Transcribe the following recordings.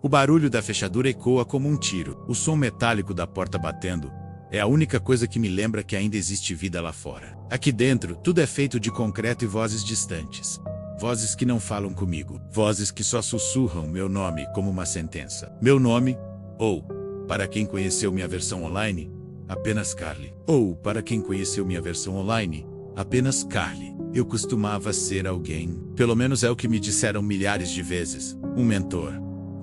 O barulho da fechadura ecoa como um tiro. O som metálico da porta batendo é a única coisa que me lembra que ainda existe vida lá fora. Aqui dentro, tudo é feito de concreto e vozes distantes. Vozes que não falam comigo. Vozes que só sussurram meu nome como uma sentença. Meu nome, ou, para quem conheceu minha versão online, apenas Carly. Ou, para quem conheceu minha versão online, apenas Carly. Eu costumava ser alguém. Pelo menos é o que me disseram milhares de vezes. Um mentor,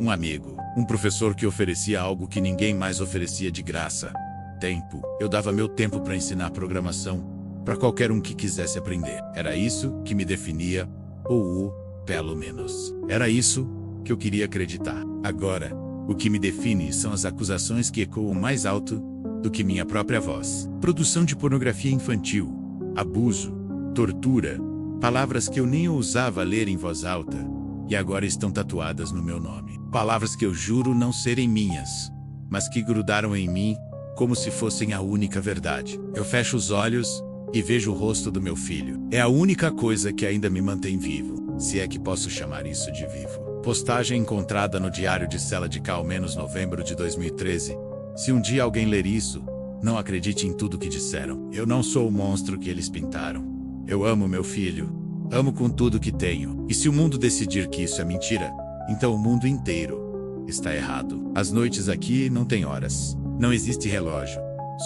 um amigo, um professor que oferecia algo que ninguém mais oferecia de graça. Tempo. Eu dava meu tempo para ensinar programação para qualquer um que quisesse aprender. Era isso que me definia, ou pelo menos, era isso que eu queria acreditar. Agora, o que me define são as acusações que ecoam mais alto do que minha própria voz. Produção de pornografia infantil, abuso, tortura, palavras que eu nem ousava ler em voz alta e agora estão tatuadas no meu nome. Palavras que eu juro não serem minhas, mas que grudaram em mim como se fossem a única verdade. Eu fecho os olhos e vejo o rosto do meu filho. É a única coisa que ainda me mantém vivo, se é que posso chamar isso de vivo. Postagem encontrada no diário de cela de Cal-Novembro de 2013. Se um dia alguém ler isso, não acredite em tudo que disseram. Eu não sou o monstro que eles pintaram. Eu amo meu filho. Amo com tudo que tenho. E se o mundo decidir que isso é mentira, então o mundo inteiro está errado. As noites aqui não têm horas. Não existe relógio.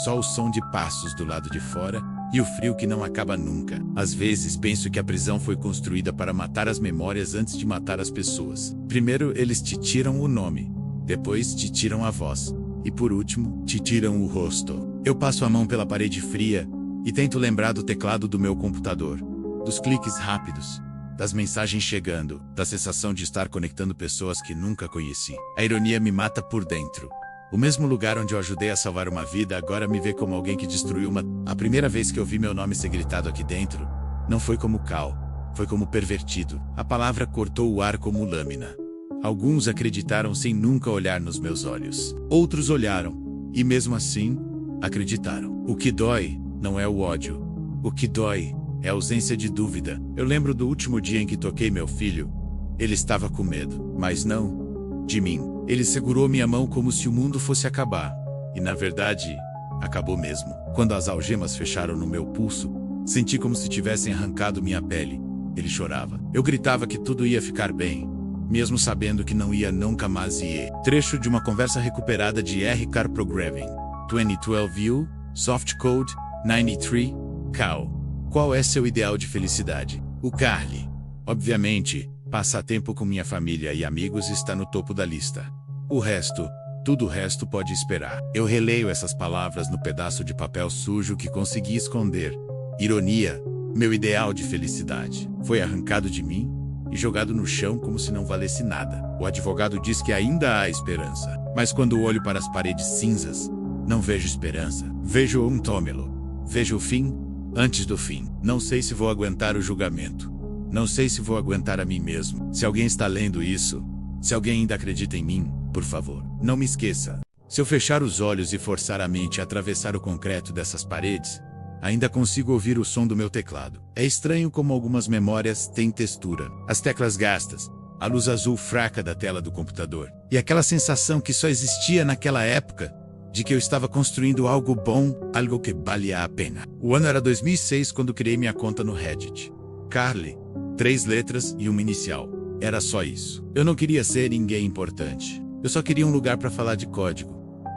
Só o som de passos do lado de fora e o frio que não acaba nunca. Às vezes penso que a prisão foi construída para matar as memórias antes de matar as pessoas. Primeiro eles te tiram o nome, depois te tiram a voz e por último te tiram o rosto. Eu passo a mão pela parede fria e tento lembrar do teclado do meu computador, dos cliques rápidos, das mensagens chegando, da sensação de estar conectando pessoas que nunca conheci. A ironia me mata por dentro. O mesmo lugar onde eu ajudei a salvar uma vida agora me vê como alguém que destruiu uma... A primeira vez que eu vi meu nome ser gritado aqui dentro, não foi como Cal, foi como pervertido. A palavra cortou o ar como lâmina. Alguns acreditaram sem nunca olhar nos meus olhos. Outros olharam, e mesmo assim, acreditaram. O que dói não é o ódio. O que dói é a ausência de dúvida. Eu lembro do último dia em que toquei meu filho. Ele estava com medo, mas não de mim. Ele segurou minha mão como se o mundo fosse acabar. E na verdade, acabou mesmo. Quando as algemas fecharam no meu pulso, senti como se tivessem arrancado minha pele. Ele chorava. Eu gritava que tudo ia ficar bem, mesmo sabendo que não ia nunca mais ir. Trecho de uma conversa recuperada de R-Car Programming. 2012 U, Soft Code, 93, Cal. Qual é seu ideal de felicidade? O Carly. Obviamente, passar tempo com minha família e amigos está no topo da lista. O resto, tudo o resto pode esperar. Eu releio essas palavras no pedaço de papel sujo que consegui esconder. Ironia, meu ideal de felicidade, foi arrancado de mim e jogado no chão como se não valesse nada. O advogado diz que ainda há esperança, mas quando olho para as paredes cinzas, não vejo esperança. Vejo um túmulo. Vejo o fim antes do fim. Não sei se vou aguentar o julgamento. Não sei se vou aguentar a mim mesmo. Se alguém está lendo isso, se alguém ainda acredita em mim, por favor, não me esqueça. Se eu fechar os olhos e forçar a mente a atravessar o concreto dessas paredes, ainda consigo ouvir o som do meu teclado. É estranho como algumas memórias têm textura. As teclas gastas, a luz azul fraca da tela do computador, e aquela sensação que só existia naquela época, de que eu estava construindo algo bom, algo que valia a pena. O ano era 2006 quando criei minha conta no Reddit. Carly. 3 letras e uma inicial. Era só isso. Eu não queria ser ninguém importante. Eu só queria um lugar para falar de código.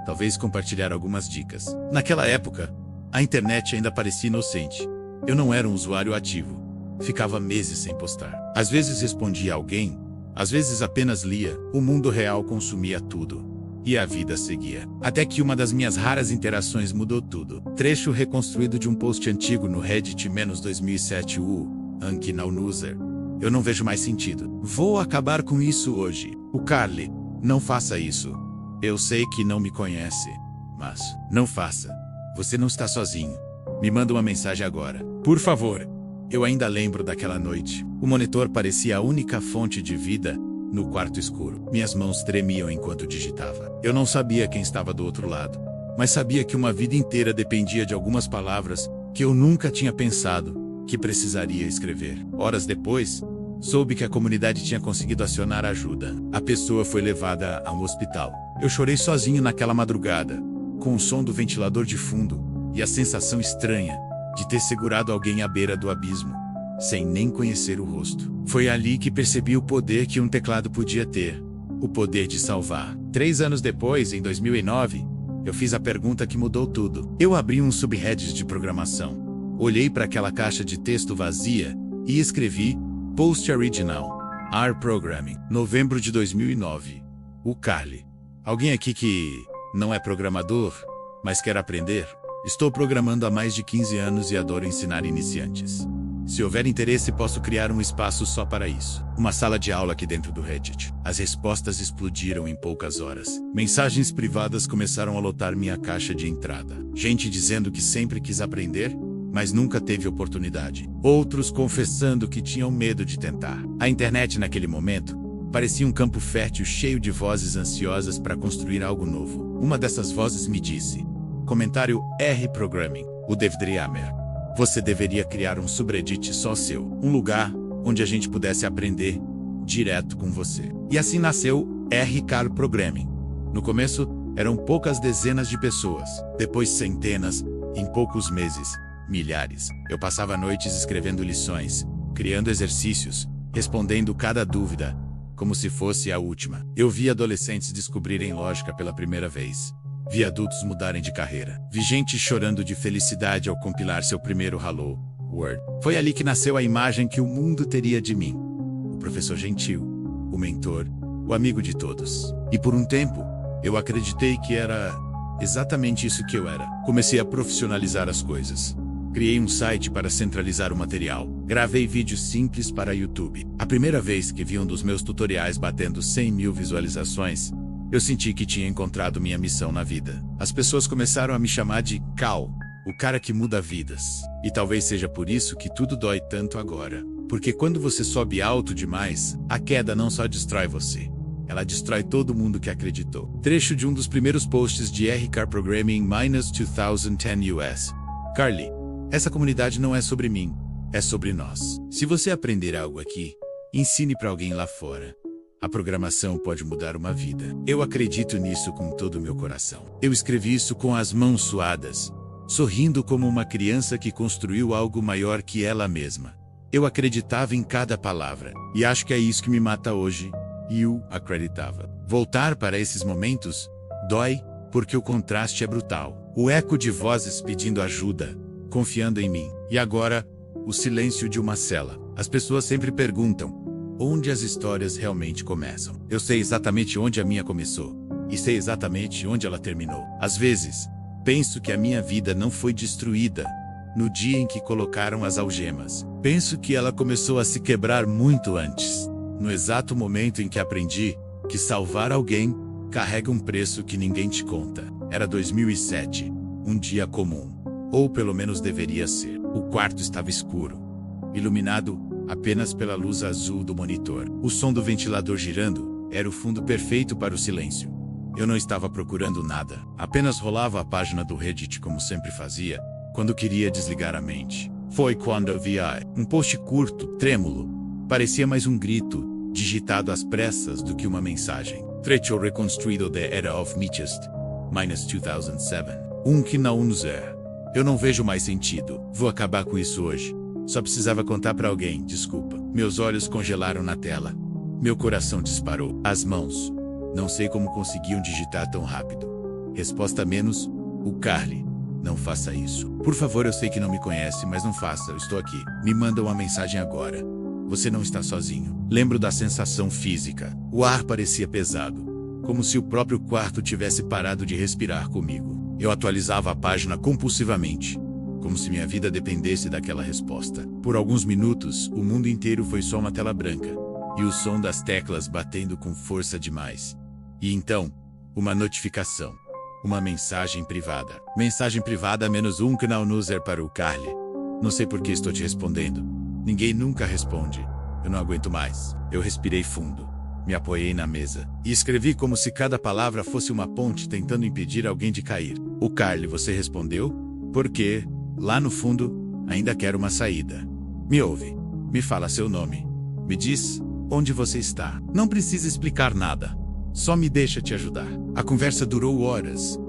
Talvez compartilhar algumas dicas. Naquela época, a internet ainda parecia inocente. Eu não era um usuário ativo. Ficava meses sem postar. Às vezes respondia a alguém, às vezes apenas lia. O mundo real consumia tudo. E a vida seguia. Até que uma das minhas raras interações mudou tudo. Trecho reconstruído de um post antigo no Reddit -2007 U. Anki now user. Eu não vejo mais sentido. Vou acabar com isso hoje. O Carly, não faça isso. Eu sei que não me conhece, mas não faça. Você não está sozinho. Me manda uma mensagem agora. Por favor. Eu ainda lembro daquela noite. O monitor parecia a única fonte de vida no quarto escuro. Minhas mãos tremiam enquanto digitava. Eu não sabia quem estava do outro lado, mas sabia que uma vida inteira dependia de algumas palavras que eu nunca tinha pensado que precisaria escrever. Horas depois, Soube que a comunidade tinha conseguido acionar ajuda. A pessoa foi levada a um hospital. Eu chorei sozinho naquela madrugada, com o som do ventilador de fundo e a sensação estranha de ter segurado alguém à beira do abismo, sem nem conhecer o rosto. Foi ali que percebi o poder que um teclado podia ter, o poder de salvar. 3 anos depois, em 2009, eu fiz a pergunta que mudou tudo. Eu abri um subreddit de programação, olhei para aquela caixa de texto vazia e escrevi Post Original, R Programming, novembro de 2009. O Carly. Alguém aqui que não é programador, mas quer aprender? Estou programando há mais de 15 anos e adoro ensinar iniciantes. Se houver interesse, posso criar um espaço só para isso. Uma sala de aula aqui dentro do Reddit. As respostas explodiram em poucas horas. Mensagens privadas começaram a lotar minha caixa de entrada. Gente dizendo que sempre quis aprender, mas nunca teve oportunidade. Outros confessando que tinham medo de tentar. A internet naquele momento parecia um campo fértil cheio de vozes ansiosas para construir algo novo. Uma dessas vozes me disse: comentário R Programming, o David Reimer. Você deveria criar um subreddit só seu. Um lugar onde a gente pudesse aprender direto com você. E assim nasceu R Programming. No começo, eram poucas dezenas de pessoas. Depois centenas, em poucos meses, milhares. Eu passava noites escrevendo lições, criando exercícios, respondendo cada dúvida, como se fosse a última. Eu vi adolescentes descobrirem lógica pela primeira vez. Vi adultos mudarem de carreira. Vi gente chorando de felicidade ao compilar seu primeiro Hello World. Foi ali que nasceu a imagem que o mundo teria de mim. O professor gentil, o mentor, o amigo de todos. E por um tempo, eu acreditei que era exatamente isso que eu era. Comecei a profissionalizar as coisas. Criei um site para centralizar o material. Gravei vídeos simples para YouTube. A primeira vez que vi um dos meus tutoriais batendo 100 mil visualizações, eu senti que tinha encontrado minha missão na vida. As pessoas começaram a me chamar de Cal, o cara que muda vidas. E talvez seja por isso que tudo dói tanto agora. Porque quando você sobe alto demais, a queda não só destrói você, ela destrói todo mundo que acreditou. Trecho de um dos primeiros posts de R Programming -2010 US. Carly, essa comunidade não é sobre mim, é sobre nós. Se você aprender algo aqui, ensine para alguém lá fora. A programação pode mudar uma vida. Eu acredito nisso com todo o meu coração. Eu escrevi isso com as mãos suadas, sorrindo como uma criança que construiu algo maior que ela mesma. Eu acreditava em cada palavra, e acho que é isso que me mata hoje. E eu acreditava. Voltar para esses momentos dói, porque o contraste é brutal. O eco de vozes pedindo ajuda, confiando em mim. E agora, o silêncio de uma cela. As pessoas sempre perguntam onde as histórias realmente começam. Eu sei exatamente onde a minha começou, e sei exatamente onde ela terminou. Às vezes, penso que a minha vida não foi destruída no dia em que colocaram as algemas. Penso que ela começou a se quebrar muito antes, no exato momento em que aprendi que salvar alguém carrega um preço que ninguém te conta. Era 2007, um dia comum. Ou pelo menos deveria ser. O quarto estava escuro, iluminado apenas pela luz azul do monitor. O som do ventilador girando era o fundo perfeito para o silêncio. Eu não estava procurando nada, apenas rolava a página do Reddit como sempre fazia, quando queria desligar a mente. Foi quando eu vi um post curto, trêmulo. Parecia mais um grito, digitado às pressas do que uma mensagem. Trecho reconstruído da Era of Michest, -2007. Que não usa. Eu não vejo mais sentido. Vou acabar com isso hoje. Só precisava contar para alguém, desculpa. Meus olhos congelaram na tela. Meu coração disparou. As mãos. Não sei como conseguiam digitar tão rápido. Resposta menos, o Carly. Não faça isso. Por favor, eu sei que não me conhece, mas não faça, eu estou aqui. Me manda uma mensagem agora. Você não está sozinho. Lembro da sensação física. O ar parecia pesado, como se o próprio quarto tivesse parado de respirar comigo. Eu atualizava a página compulsivamente, como se minha vida dependesse daquela resposta. Por alguns minutos, o mundo inteiro foi só uma tela branca, e o som das teclas batendo com força demais. E então, uma notificação. Uma mensagem privada. Mensagem privada -1 canal user para o Carly. Não sei por que estou te respondendo. Ninguém nunca responde. Eu não aguento mais. Eu respirei fundo. Me apoiei na mesa. E escrevi como se cada palavra fosse uma ponte tentando impedir alguém de cair. O Carly, você respondeu? Porque, lá no fundo, ainda quero uma saída. Me ouve. Me fala seu nome. Me diz onde você está. Não precisa explicar nada. Só me deixa te ajudar. A conversa durou horas.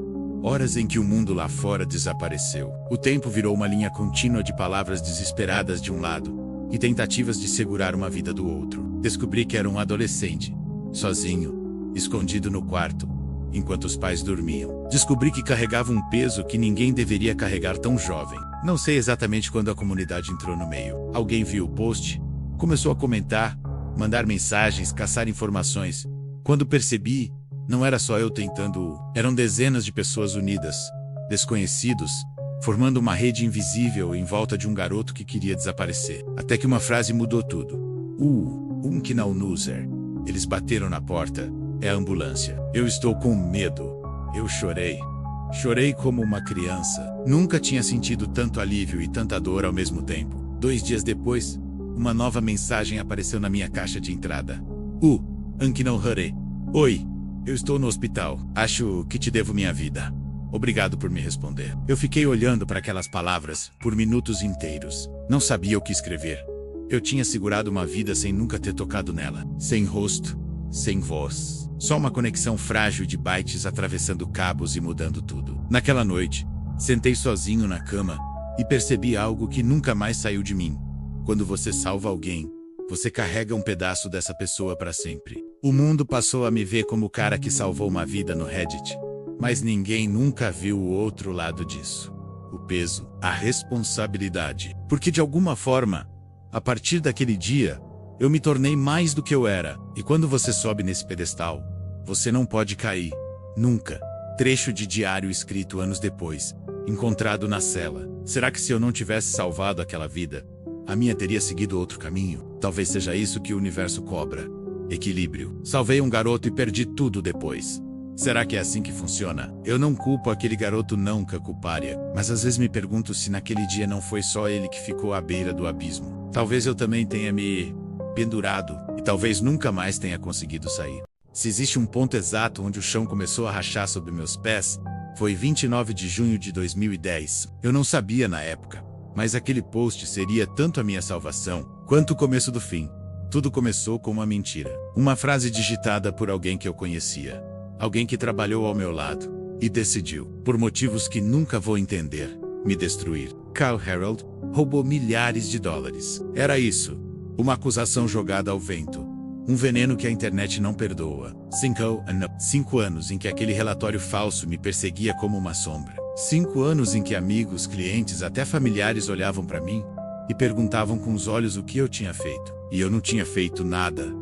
Horas em que o mundo lá fora desapareceu. O tempo virou uma linha contínua de palavras desesperadas de um lado e tentativas de segurar uma vida do outro. Descobri que era um adolescente, sozinho, escondido no quarto, enquanto os pais dormiam. Descobri que carregava um peso que ninguém deveria carregar tão jovem. Não sei exatamente quando a comunidade entrou no meio. Alguém viu o post, começou a comentar, mandar mensagens, caçar informações. Quando percebi, não era só eu tentando, eram dezenas de pessoas unidas, desconhecidos, formando uma rede invisível em volta de um garoto que queria desaparecer. Até que uma frase mudou tudo. Unknown-User. Eles bateram na porta. É a ambulância. Eu estou com medo. Eu chorei. Chorei como uma criança. Nunca tinha sentido tanto alívio e tanta dor ao mesmo tempo. 2 dias depois, uma nova mensagem apareceu na minha caixa de entrada. Unknown-User. Oi, eu estou no hospital. Acho que te devo minha vida. Obrigado por me responder. Eu fiquei olhando para aquelas palavras por minutos inteiros. Não sabia o que escrever. Eu tinha segurado uma vida sem nunca ter tocado nela. Sem rosto, sem voz. Só uma conexão frágil de bytes atravessando cabos e mudando tudo. Naquela noite, sentei sozinho na cama e percebi algo que nunca mais saiu de mim. Quando você salva alguém, você carrega um pedaço dessa pessoa para sempre. O mundo passou a me ver como o cara que salvou uma vida no Reddit. Mas ninguém nunca viu o outro lado disso. O peso, a responsabilidade. Porque de alguma forma, a partir daquele dia, eu me tornei mais do que eu era. E quando você sobe nesse pedestal, você não pode cair. Nunca. Trecho de diário escrito anos depois, encontrado na cela. Será que se eu não tivesse salvado aquela vida, a minha teria seguido outro caminho? Talvez seja isso que o universo cobra. Equilíbrio. Salvei um garoto e perdi tudo depois. Será que é assim que funciona? Eu não culpo aquele garoto nunca culpária, mas às vezes me pergunto se naquele dia não foi só ele que ficou à beira do abismo. Talvez eu também tenha me pendurado e talvez nunca mais tenha conseguido sair. Se existe um ponto exato onde o chão começou a rachar sob meus pés, foi 29 de junho de 2010. Eu não sabia na época, mas aquele post seria tanto a minha salvação quanto o começo do fim. Tudo começou com uma mentira. Uma frase digitada por alguém que eu conhecia. Alguém que trabalhou ao meu lado e decidiu, por motivos que nunca vou entender, me destruir. Kyle Harold roubou milhares de dólares. Era isso. Uma acusação jogada ao vento. Um veneno que a internet não perdoa. 5 anos em que aquele relatório falso me perseguia como uma sombra. 5 anos em que amigos, clientes, até familiares olhavam para mim e perguntavam com os olhos o que eu tinha feito. E eu não tinha feito nada.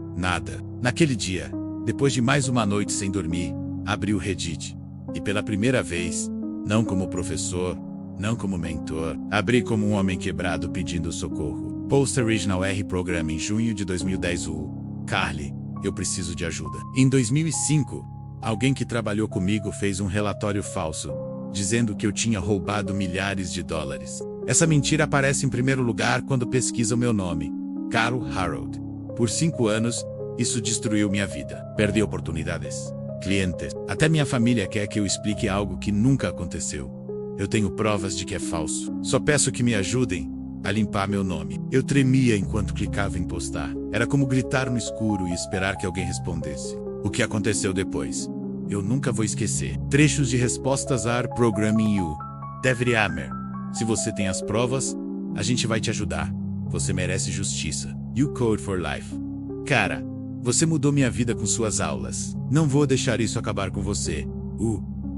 Naquele dia, depois de mais uma noite sem dormir, abri o Reddit. E pela primeira vez, não como professor, não como mentor, abri como um homem quebrado pedindo socorro. Post Original R Program em junho de 2010. Carly, eu preciso de ajuda. Em 2005, alguém que trabalhou comigo fez um relatório falso, dizendo que eu tinha roubado milhares de dólares. Essa mentira aparece em primeiro lugar quando pesquisa o meu nome, Kyle Harold. Por 5 anos, isso destruiu minha vida. Perdi oportunidades, clientes. Até minha família quer que eu explique algo que nunca aconteceu. Eu tenho provas de que é falso. Só peço que me ajudem a limpar meu nome. Eu tremia enquanto clicava em postar. Era como gritar no escuro e esperar que alguém respondesse. O que aconteceu depois? Eu nunca vou esquecer. Trechos de respostas a Programming You. David Amer. Se você tem as provas, a gente vai te ajudar. Você merece justiça. You Code for Life. Cara, você mudou minha vida com suas aulas. Não vou deixar isso acabar com você.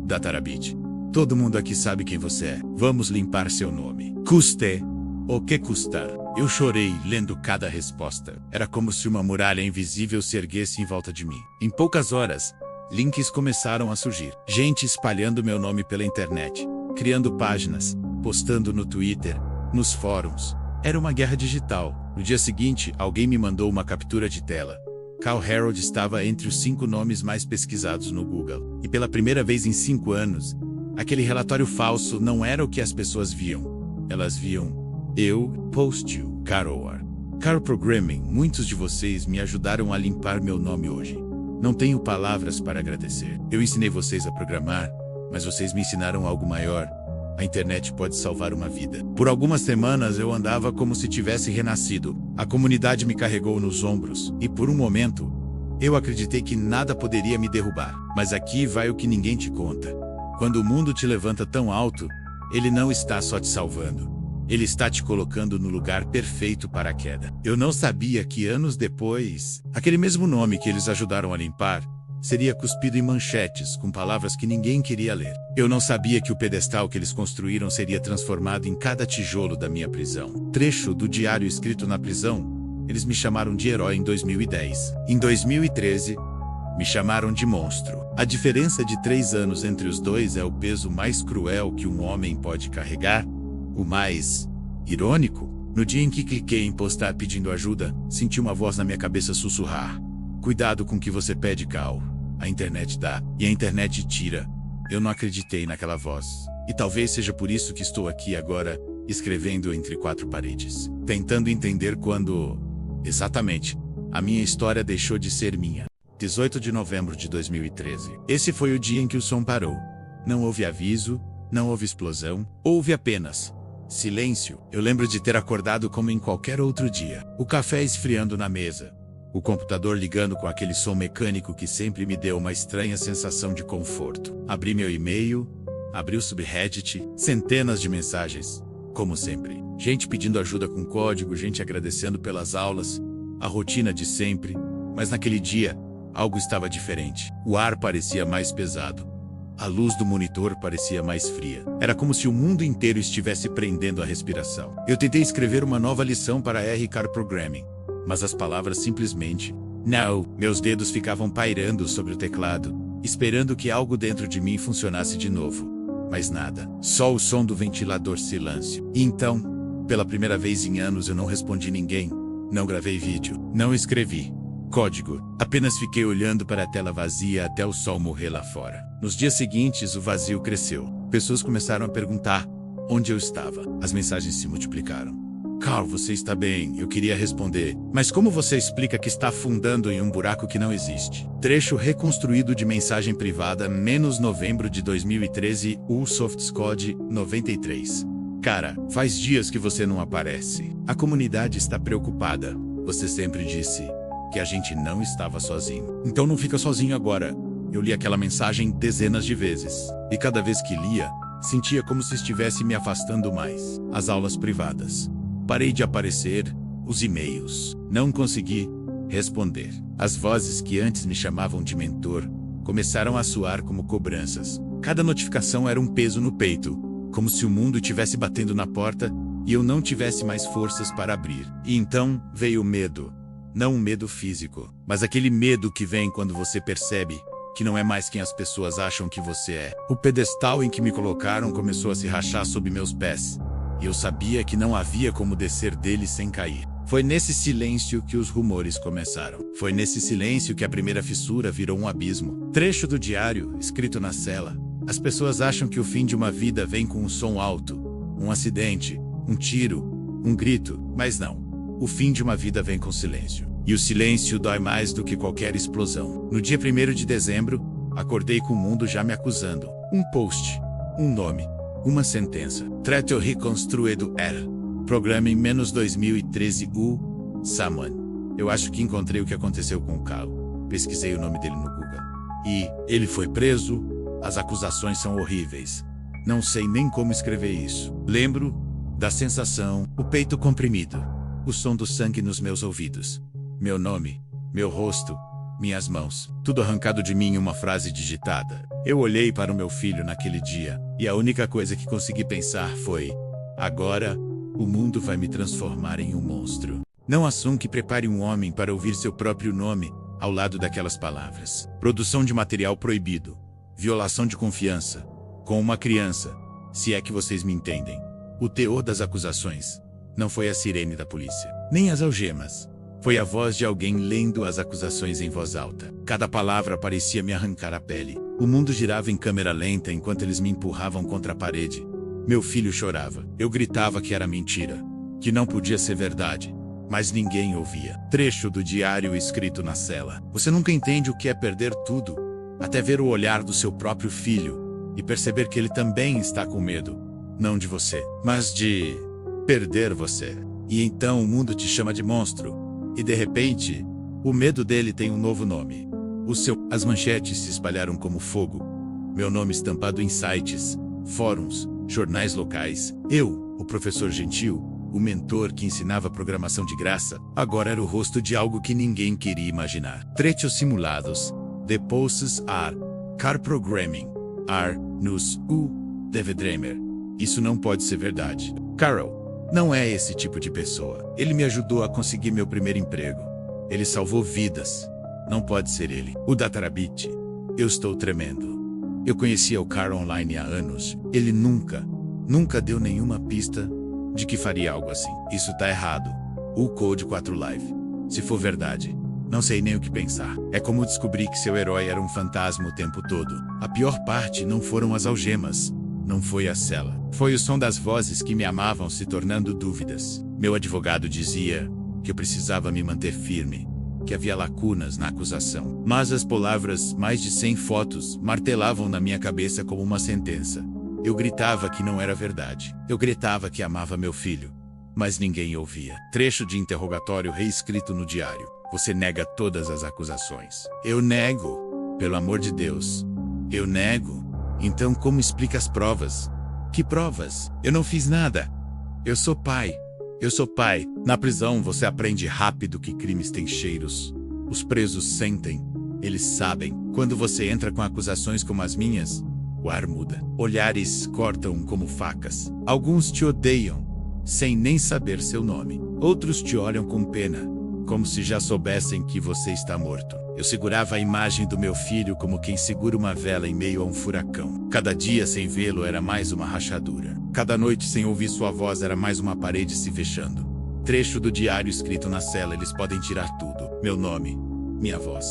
Datarabit. Todo mundo aqui sabe quem você é. Vamos limpar seu nome. Custe o que custar. Eu chorei lendo cada resposta. Era como se uma muralha invisível se erguesse em volta de mim. Em poucas horas, links começaram a surgir. Gente espalhando meu nome pela internet, criando páginas, postando no Twitter, nos fóruns. Era uma guerra digital. No dia seguinte, alguém me mandou uma captura de tela. Kyle Harold estava entre os 5 nomes mais pesquisados no Google. E pela primeira vez em 5 anos, aquele relatório falso não era o que as pessoas viam. Elas viam eu, Post You, Caro Programming. Muitos de vocês me ajudaram a limpar meu nome hoje. Não tenho palavras para agradecer. Eu ensinei vocês a programar, mas vocês me ensinaram algo maior. A internet pode salvar uma vida. Por algumas semanas eu andava como se tivesse renascido. A comunidade me carregou nos ombros, e por um momento, eu acreditei que nada poderia me derrubar. Mas aqui vai o que ninguém te conta. Quando o mundo te levanta tão alto, ele não está só te salvando. Ele está te colocando no lugar perfeito para a queda. Eu não sabia que anos depois, aquele mesmo nome que eles ajudaram a limpar, seria cuspido em manchetes com palavras que ninguém queria ler. Eu não sabia que o pedestal que eles construíram seria transformado em cada tijolo da minha prisão. Trecho do diário escrito na prisão, eles me chamaram de herói em 2010. Em 2013, me chamaram de monstro. A diferença de 3 anos entre os dois é o peso mais cruel que um homem pode carregar. O mais irônico, no dia em que cliquei em postar pedindo ajuda, senti uma voz na minha cabeça sussurrar: cuidado com o que você pede, Cal. A internet dá, e a internet tira. Eu não acreditei naquela voz. E talvez seja por isso que estou aqui agora, escrevendo entre 4 paredes. Tentando entender quando, exatamente, a minha história deixou de ser minha. 18 de novembro de 2013. Esse foi o dia em que o som parou. Não houve aviso, não houve explosão, houve apenas silêncio. Eu lembro de ter acordado como em qualquer outro dia. O café esfriando na mesa. O computador ligando com aquele som mecânico que sempre me deu uma estranha sensação de conforto. Abri meu e-mail, abri o subreddit, centenas de mensagens, como sempre. Gente pedindo ajuda com código, gente agradecendo pelas aulas, a rotina de sempre. Mas naquele dia, algo estava diferente. O ar parecia mais pesado. A luz do monitor parecia mais fria. Era como se o mundo inteiro estivesse prendendo a respiração. Eu tentei escrever uma nova lição para R-Car Programming, mas as palavras simplesmente não. Meus dedos ficavam pairando sobre o teclado, esperando que algo dentro de mim funcionasse de novo. Mas nada. Só o som do ventilador silêncio. E então, pela primeira vez em anos, eu não respondi ninguém. Não gravei vídeo. Não escrevi código. Apenas fiquei olhando para a tela vazia até o sol morrer lá fora. Nos dias seguintes, o vazio cresceu. Pessoas começaram a perguntar onde eu estava. As mensagens se multiplicaram. Carl, você está bem? Eu queria responder. Mas como você explica que está afundando em um buraco que não existe? Trecho reconstruído de mensagem privada, -novembro de 2013, Softcode 93. Cara, faz dias que você não aparece. A comunidade está preocupada. Você sempre disse que a gente não estava sozinho. Então não fica sozinho agora. Eu li aquela mensagem dezenas de vezes. E cada vez que lia, sentia como se estivesse me afastando mais. As aulas privadas. Parei de aparecer, os e-mails. Não consegui responder. As vozes que antes me chamavam de mentor começaram a soar como cobranças. Cada notificação era um peso no peito, como se o mundo estivesse batendo na porta e eu não tivesse mais forças para abrir. E então veio o medo. Não um medo físico, mas aquele medo que vem quando você percebe que não é mais quem as pessoas acham que você é. O pedestal em que me colocaram começou a se rachar sob meus pés. E eu sabia que não havia como descer dele sem cair. Foi nesse silêncio que os rumores começaram. Foi nesse silêncio que a primeira fissura virou um abismo. Trecho do diário, escrito na cela. As pessoas acham que o fim de uma vida vem com um som alto, um acidente, um tiro, um grito, mas não. O fim de uma vida vem com silêncio. E o silêncio dói mais do que qualquer explosão. No dia 1º de dezembro, acordei com o mundo já me acusando. Um post, um nome, uma sentença. Trecho reconstruído era. Programming -2013 Saman. Eu acho que encontrei o que aconteceu com o Cal. Pesquisei o nome dele no Google. E ele foi preso. As acusações são horríveis. Não sei nem como escrever isso. Lembro da sensação, o peito comprimido, o som do sangue nos meus ouvidos. Meu nome, meu rosto, minhas mãos, tudo arrancado de mim em uma frase digitada. Eu olhei para o meu filho naquele dia, e a única coisa que consegui pensar foi: agora, o mundo vai me transformar em um monstro. Não assum que prepare um homem para ouvir seu próprio nome ao lado daquelas palavras. Produção de material proibido. Violação de confiança. Com uma criança, se é que vocês me entendem. O teor das acusações não foi a sirene da polícia, nem as algemas. Foi a voz de alguém lendo as acusações em voz alta. Cada palavra parecia me arrancar a pele. O mundo girava em câmera lenta enquanto eles me empurravam contra a parede. Meu filho chorava. Eu gritava que era mentira, que não podia ser verdade, mas ninguém ouvia. Trecho do diário escrito na cela. Você nunca entende o que é perder tudo, até ver o olhar do seu próprio filho e perceber que ele também está com medo. não de você, mas de perder você. E então o mundo te chama de monstro. E de repente, o medo dele tem um novo nome. As manchetes se espalharam como fogo. Meu nome estampado em sites, fóruns, jornais locais. Eu, o professor gentil, o mentor que ensinava programação de graça, agora era o rosto de algo que ninguém queria imaginar. Trechos simulados. The posts are car programming. Are news David Dreamer. Isso não pode ser verdade. Carol não é esse tipo de pessoa. Ele me ajudou a conseguir meu primeiro emprego. Ele salvou vidas. Não pode ser ele. O Datarabit. Eu estou tremendo. Eu conhecia o Carl online há anos. Ele nunca deu nenhuma pista de que faria algo assim. Isso tá errado. O Code 4 Live. Se for verdade, não sei nem o que pensar. É como descobrir que seu herói era um fantasma o tempo todo. A pior parte não foram as algemas. Não foi a cela. Foi o som das vozes que me amavam se tornando dúvidas. Meu advogado dizia que eu precisava me manter firme, que havia lacunas na acusação. Mas as palavras, mais de 100 fotos, martelavam na minha cabeça como uma sentença. Eu gritava que não era verdade. Eu gritava que amava meu filho. Mas ninguém ouvia. Trecho de interrogatório reescrito no diário. Você nega todas as acusações. Eu nego. Pelo amor de Deus. Eu nego. Então como explica as provas? Que provas? Eu não fiz nada. Eu sou pai. Eu sou pai. Na prisão você aprende rápido que crimes têm cheiros. Os presos sentem. Eles sabem. Quando você entra com acusações como as minhas, o ar muda. Olhares cortam como facas. Alguns te odeiam, sem nem saber seu nome. Outros te olham com pena, como se já soubessem que você está morto. Eu segurava a imagem do meu filho como quem segura uma vela em meio a um furacão. Cada dia sem vê-lo era mais uma rachadura. Cada noite sem ouvir sua voz era mais uma parede se fechando. Trecho do diário escrito na cela. Eles podem tirar tudo. Meu nome, minha voz,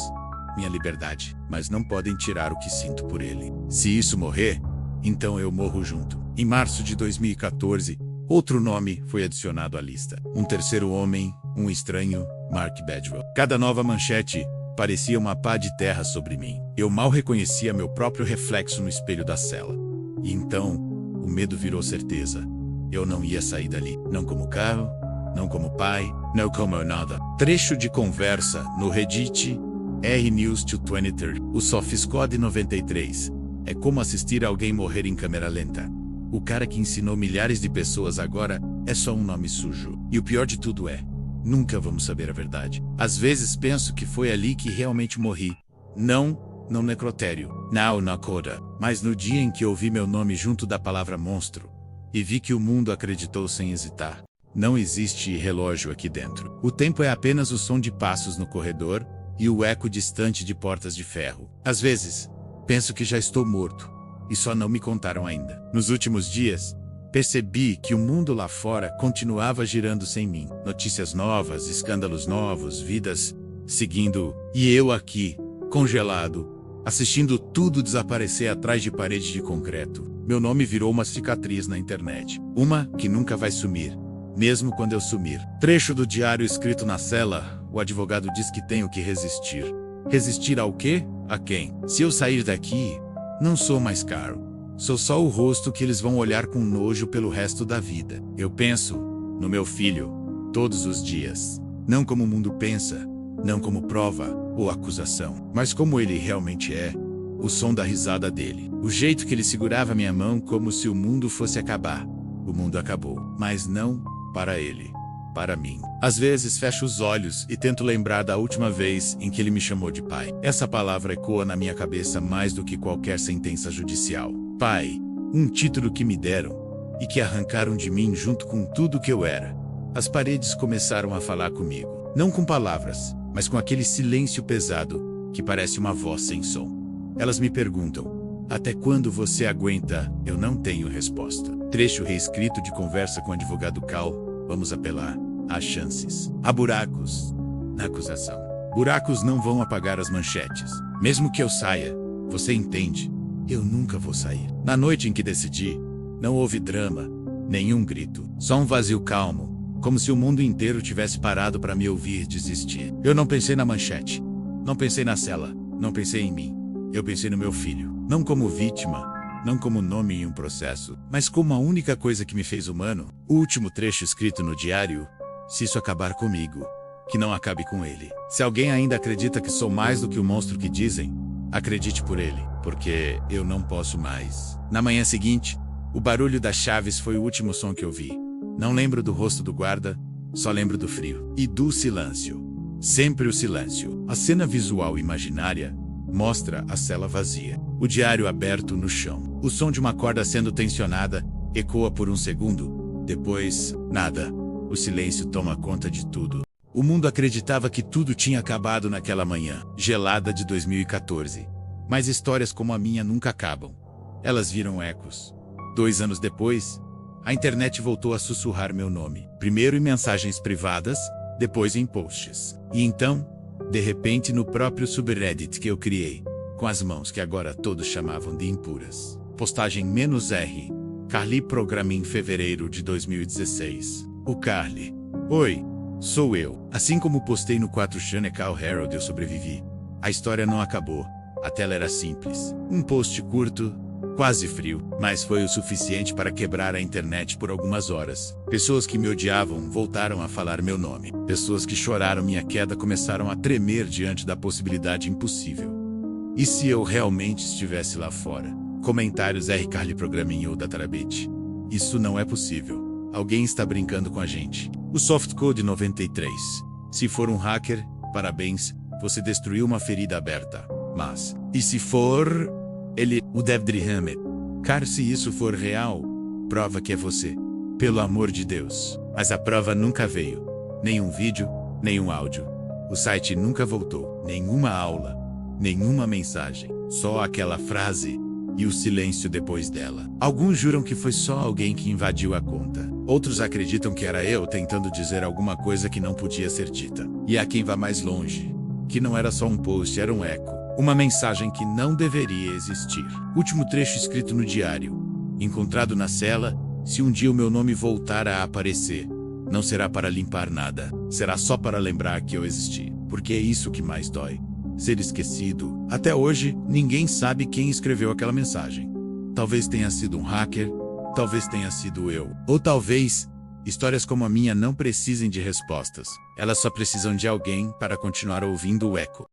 minha liberdade, mas não podem tirar o que sinto por ele. Se isso morrer, então eu morro junto. Em março de 2014, outro nome foi adicionado à lista. Um terceiro homem, um estranho, Mark Badwell. Cada nova manchete parecia uma pá de terra sobre mim. Eu mal reconhecia meu próprio reflexo no espelho da cela. E então, o medo virou certeza. Eu não ia sair dali. Não como carro, não como pai, não como nada. Trecho de conversa no Reddit. R-News 223. O Sofiscode 93. É como assistir alguém morrer em câmera lenta. O cara que ensinou milhares de pessoas agora é só um nome sujo. E o pior de tudo é, nunca vamos saber a verdade. Às vezes penso que foi ali que realmente morri. Não no necrotério, não na coda, mas no dia em que ouvi meu nome junto da palavra monstro. E vi que o mundo acreditou sem hesitar. Não existe relógio aqui dentro. O tempo é apenas o som de passos no corredor e o eco distante de portas de ferro. Às vezes, penso que já estou morto, e só não me contaram ainda. Nos últimos dias, percebi que o mundo lá fora continuava girando sem mim. Notícias novas, escândalos novos, vidas seguindo, e eu aqui, congelado, assistindo tudo desaparecer atrás de paredes de concreto. Meu nome virou uma cicatriz na internet. Uma que nunca vai sumir, mesmo quando eu sumir. Trecho do diário escrito na cela. O advogado diz que tenho que resistir. Resistir ao quê? A quem? Se eu sair daqui, não sou mais Carl. Sou só o rosto que eles vão olhar com nojo pelo resto da vida. Eu penso no meu filho todos os dias. Não como o mundo pensa, não como prova ou acusação, mas como ele realmente é. O som da risada dele. O jeito que ele segurava minha mão como se o mundo fosse acabar. O mundo acabou, mas não para ele. Para mim. Às vezes fecho os olhos e tento lembrar da última vez em que ele me chamou de pai. Essa palavra ecoa na minha cabeça mais do que qualquer sentença judicial. Pai, um título que me deram e que arrancaram de mim junto com tudo que eu era. As paredes começaram a falar comigo, não com palavras, mas com aquele silêncio pesado que parece uma voz sem som. Elas me perguntam: até quando você aguenta? Eu não tenho resposta. Trecho reescrito de conversa com o advogado Cal. Vamos apelar. Há chances. Há buracos na acusação. Buracos não vão apagar as manchetes. Mesmo que eu saia, você entende? Eu nunca vou sair. Na noite em que decidi, não houve drama, nenhum grito. Só um vazio calmo, como se o mundo inteiro tivesse parado para me ouvir desistir. Eu não pensei na manchete. Não pensei na cela. Não pensei em mim. Eu pensei no meu filho. Não como vítima, não como nome em um processo, mas como a única coisa que me fez humano. O último trecho escrito no diário: se isso acabar comigo, que não acabe com ele. Se alguém ainda acredita que sou mais do que o monstro que dizem, acredite por ele, porque eu não posso mais. Na manhã seguinte, o barulho das chaves foi o último som que eu vi. Não lembro do rosto do guarda, só lembro do frio e do silêncio. Sempre o silêncio. A cena visual imaginária mostra a cela vazia, o diário aberto no chão. O som de uma corda sendo tensionada ecoa por um segundo. Depois, nada. O silêncio toma conta de tudo. O mundo acreditava que tudo tinha acabado naquela manhã gelada de 2014. Mas histórias como a minha nunca acabam. Elas viram ecos. 2 anos depois, a internet voltou a sussurrar meu nome. Primeiro em mensagens privadas, depois em posts. E então, de repente, no próprio subreddit que eu criei, com as mãos que agora todos chamavam de impuras. Postagem -R. Carly Programming, fevereiro de 2016. O Carly. Oi, sou eu. Assim como postei no 4 Chronicle Herald, eu sobrevivi. A história não acabou. A tela era simples. Um post curto, quase frio, mas foi o suficiente para quebrar a internet por algumas horas. Pessoas que me odiavam voltaram a falar meu nome. Pessoas que choraram minha queda começaram a tremer diante da possibilidade impossível. E se eu realmente estivesse lá fora? Comentários R. Carly Programming ou Datarabit. Isso não é possível. Alguém está brincando com a gente. O Softcode 93. Se for um hacker, parabéns, você destruiu uma ferida aberta. Mas, e se for ele, o David Hammett? Cara, se isso for real, prova que é você. Pelo amor de Deus. Mas a prova nunca veio. Nenhum vídeo, nenhum áudio. O site nunca voltou. Nenhuma aula, nenhuma mensagem. Só aquela frase e o silêncio depois dela. Alguns juram que foi só alguém que invadiu a conta. Outros acreditam que era eu tentando dizer alguma coisa que não podia ser dita. E há quem vá mais longe. Que não era só um post, era um eco. Uma mensagem que não deveria existir. Último trecho escrito no diário. Encontrado na cela: se um dia o meu nome voltar a aparecer, não será para limpar nada. Será só para lembrar que eu existi. Porque é isso que mais dói. Ser esquecido. Até hoje, ninguém sabe quem escreveu aquela mensagem. Talvez tenha sido um hacker. Talvez tenha sido eu. Ou talvez, histórias como a minha não precisem de respostas. Elas só precisam de alguém para continuar ouvindo o eco.